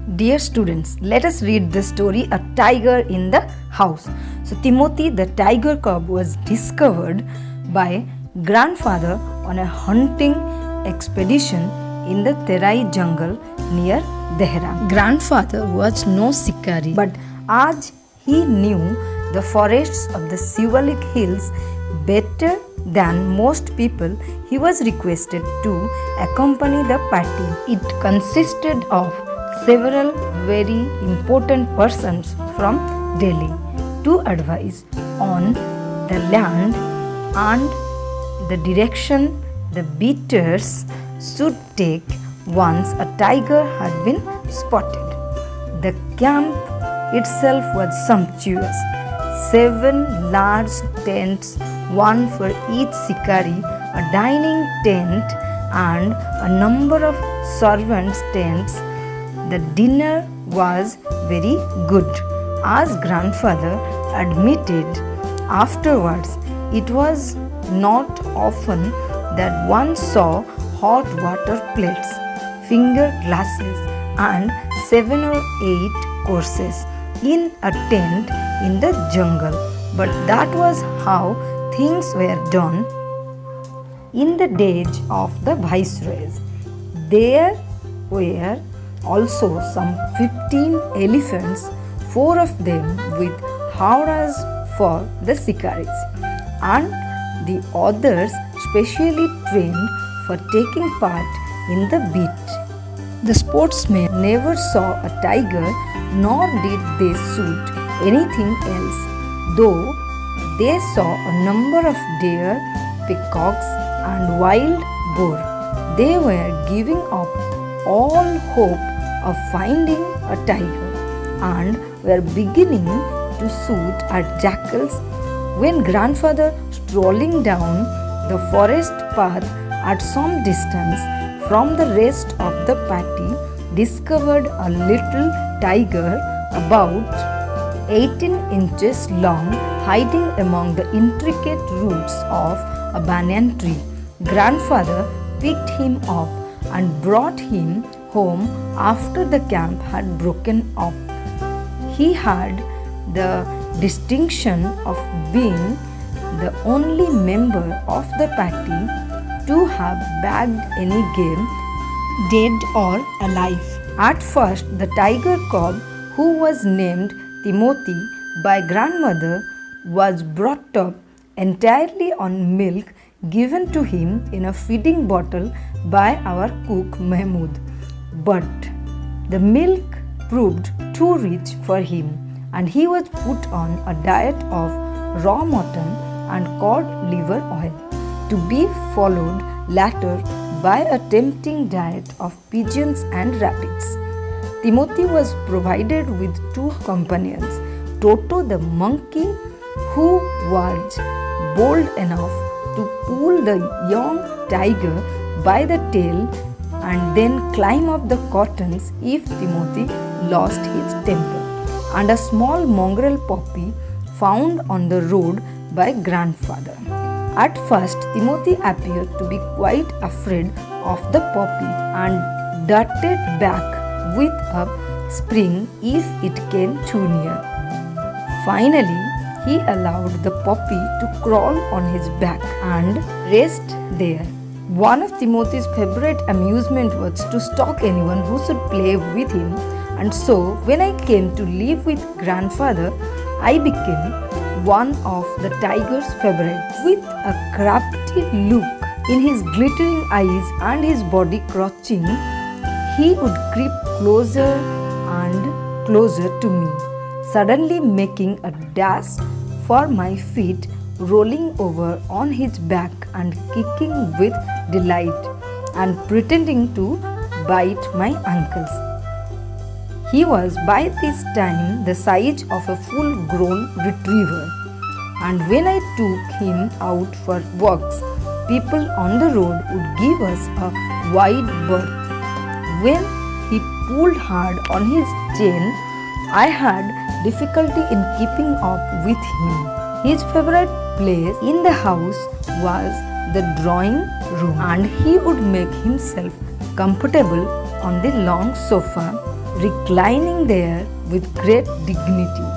Dear students, let us read the story A Tiger in the House. So Timothy the tiger cub was discovered by grandfather on a hunting expedition in the Terai jungle near Dehran. Grandfather was no shikari, but as he knew the forests of the Shivalik hills better than most people, he was requested to accompany the party. It consisted of several very important persons from Delhi to advise on the land and the direction the beaters should take once a tiger had been spotted. The camp itself was sumptuous. 7 large tents, one for each shikari, a dining tent and a number of servants' tents. The dinner was very good. As grandfather admitted afterwards, it was not often that one saw hot water plates, finger glasses and 7 or 8 courses in a tent in the jungle. But that was how things were done in the days of the viceroys. There were also some 15 elephants, 4 of them with howdahs for the shikaris, and the others specially trained for taking part in the beat. The sportsmen never saw a tiger, nor did they shoot anything else, though they saw a number of deer, peacocks and wild boar. They were giving up all hope of finding a tiger and were beginning to shoot at jackals when grandfather, strolling down the forest path at some distance from the rest of the party, discovered a little tiger about 18 inches long hiding among the intricate roots of a banyan tree. Grandfather picked him up and brought him home after the camp had broken up. He had the distinction of being the only member of the party to have bagged any game, dead or alive. At first, the tiger cub, who was named Timothy by grandmother, was brought up entirely on milk given to him in a feeding bottle by our cook Mahmood. But the milk proved too rich for him, and he was put on a diet of raw mutton and cod liver oil, to be followed later by a tempting diet of pigeons and rabbits. Timothy was provided with 2 companions, Toto the monkey, who was bold enough to pull the young tiger by the tail and then climb up the cottons if Timothy lost his temper, and a small mongrel puppy found on the road by grandfather. At first, Timothy appeared to be quite afraid of the puppy and darted back with a spring if it came too near. Finally, he allowed the puppy to crawl on his back and rest there. One of Timothy's favorite amusement was to stalk anyone who should play with him, and so when I came to live with grandfather, I became one of the tiger's favorites. With a crafty look in his glittering eyes and his body crouching, he would creep closer and closer to me, suddenly making a dash for my feet, rolling over on his back and kicking with delight and pretending to bite my ankles. He was by this time the size of a full-grown retriever, and when I took him out for walks, people on the road would give us a wide berth. When he pulled hard on his chain, I had difficulty in keeping up with him. His favorite place in the house was the drawing room, and he would make himself comfortable on the long sofa reclining there with great dignity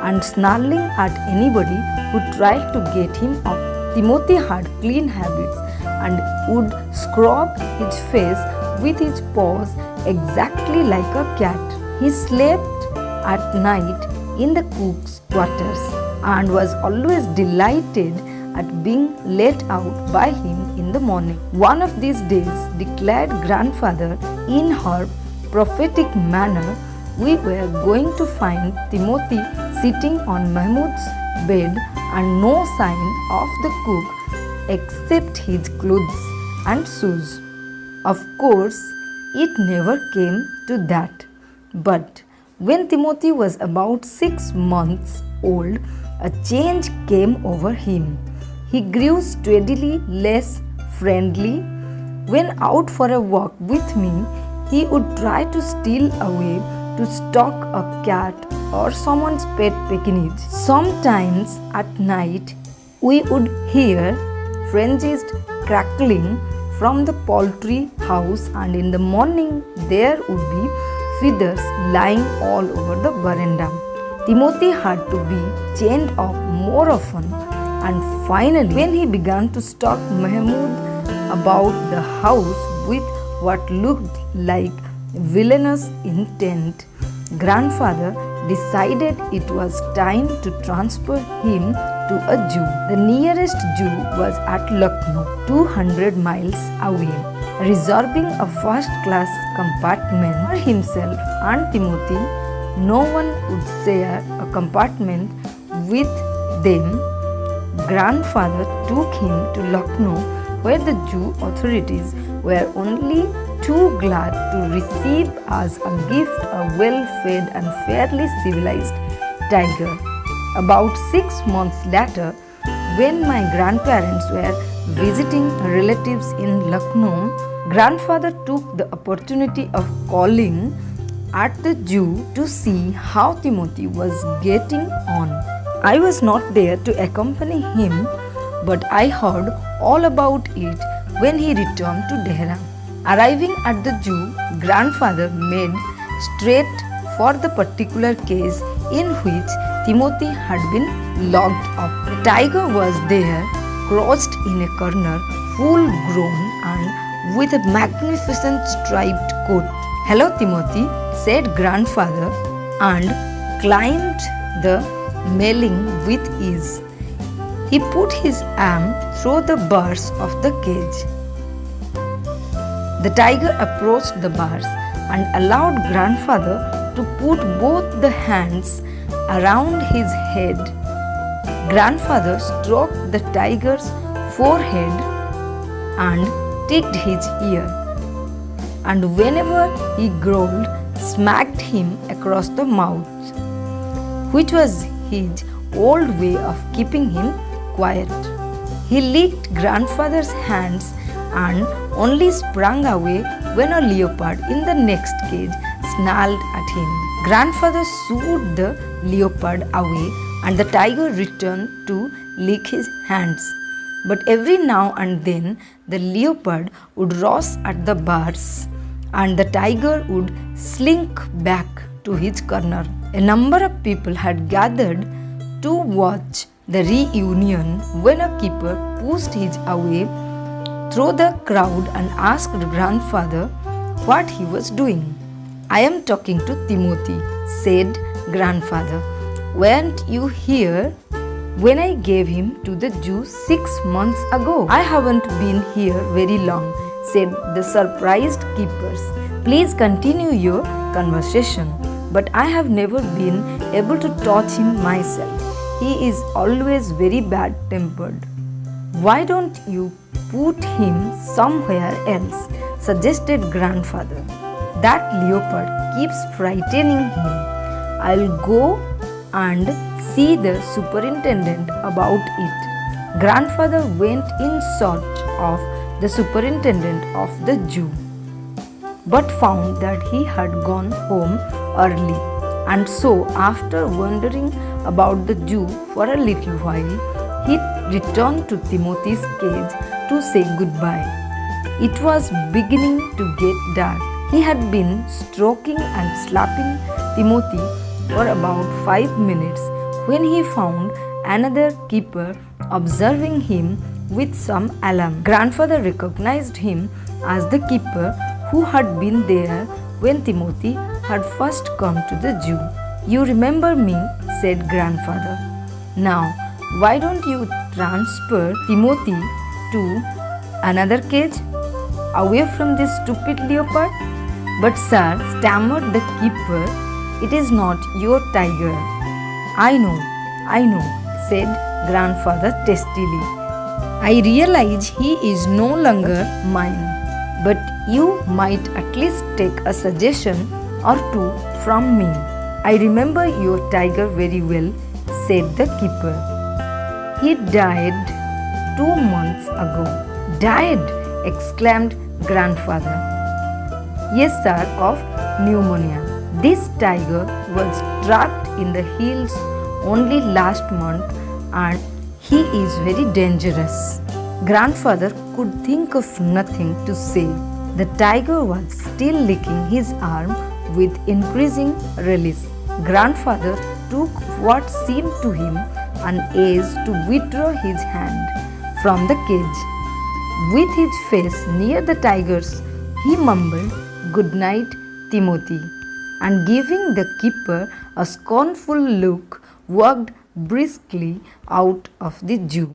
and snarling at anybody who tried to get him up. Timothy had clean habits and would scrub his face with his paws exactly like a cat. He slept at night in the cook's quarters and was always delighted at being let out by him in the morning. One of these days, declared grandfather in her prophetic manner, we were going to find Timothy sitting on Mahmud's bed and no sign of the cook except his clothes and shoes. Of course, it never came to that. But when Timothy was about 6 months old, a change came over him. He grew steadily less friendly. When out for a walk with me, he would try to steal away to stalk a cat or someone's pet pekinese. Sometimes at night, we would hear frenzied crackling from the poultry house, and in the morning there would be feathers lying all over the veranda. Timothy had to be chained up more often, and finally, when he began to stalk Mahmud about the house with what looked like villainous intent, grandfather decided it was time to transfer him to a zoo. The nearest zoo was at Lucknow, 200 miles away. Reserving a first-class compartment for himself and Timothy, no one would share a compartment with them. Grandfather took him to Lucknow, where the zoo authorities were only too glad to receive as a gift a well-fed and fairly civilized tiger. About 6 months later, when my grandparents were visiting relatives in Lucknow, grandfather took the opportunity of calling at the zoo to see how Timothy was getting on. I was not there to accompany him, but I heard all about it when he returned to Dehra. Arriving at the zoo, grandfather made straight for the particular cage in which Timothy had been locked up. The tiger was there, crouched in a corner, full grown and with a magnificent striped coat. "Hello, Timothy," said grandfather, and climbed the railing with ease. He put his arm through the bars of the cage. The tiger approached the bars and allowed grandfather to put both the hands around his head. Grandfather stroked the tiger's forehead and ticked his ear, and whenever he growled, smacked him across the mouth, which was his old way of keeping him quiet. He licked grandfather's hands and only sprang away when a leopard in the next cage snarled at him. Grandfather shooed the leopard away and the tiger returned to lick his hands. But every now and then the leopard would rush at the bars and the tiger would slink back to his corner. A number of people had gathered to watch the reunion when a keeper pushed his way through the crowd and asked grandfather what he was doing. "I am talking to Timothy," said grandfather. "Weren't you here when I gave him to the Jew 6 months ago?" "I haven't been here very long," said the surprised keepers. "Please continue your conversation, but I have never been able to touch him myself. He is always very bad-tempered." "Why don't you put him somewhere else?" suggested grandfather. "That leopard keeps frightening him. I'll go and see the superintendent about it." Grandfather went in search of the superintendent of the zoo, but found that he had gone home early, and so after wandering about the zoo for a little while, he returned to Timothy's cage to say goodbye. It was beginning to get dark, He had been stroking and slapping Timothy for about 5 minutes when he found another keeper observing him with some alarm. Grandfather recognized him as the keeper who had been there when Timothy had first come to the zoo. "You remember me," said grandfather. "Now, why don't you transfer Timothy to another cage, away from this stupid leopard?" "But sir," stammered the keeper, "it is not your tiger." I know, said grandfather testily. "I realize he is no longer mine, but you might at least take a suggestion or two from me." "I remember your tiger very well," said the keeper. "He died 2 months ago." "Died?" exclaimed grandfather. "Yes, sir, of pneumonia. This tiger was trapped in the hills only last month and he is very dangerous." Grandfather could think of nothing to say. The tiger was still licking his arm with increasing relish. Grandfather took what seemed to him an age to withdraw his hand from the cage. With his face near the tiger's, he mumbled, "Good night, Timothy," and giving the keeper a scornful look, walked briskly out of the zoo.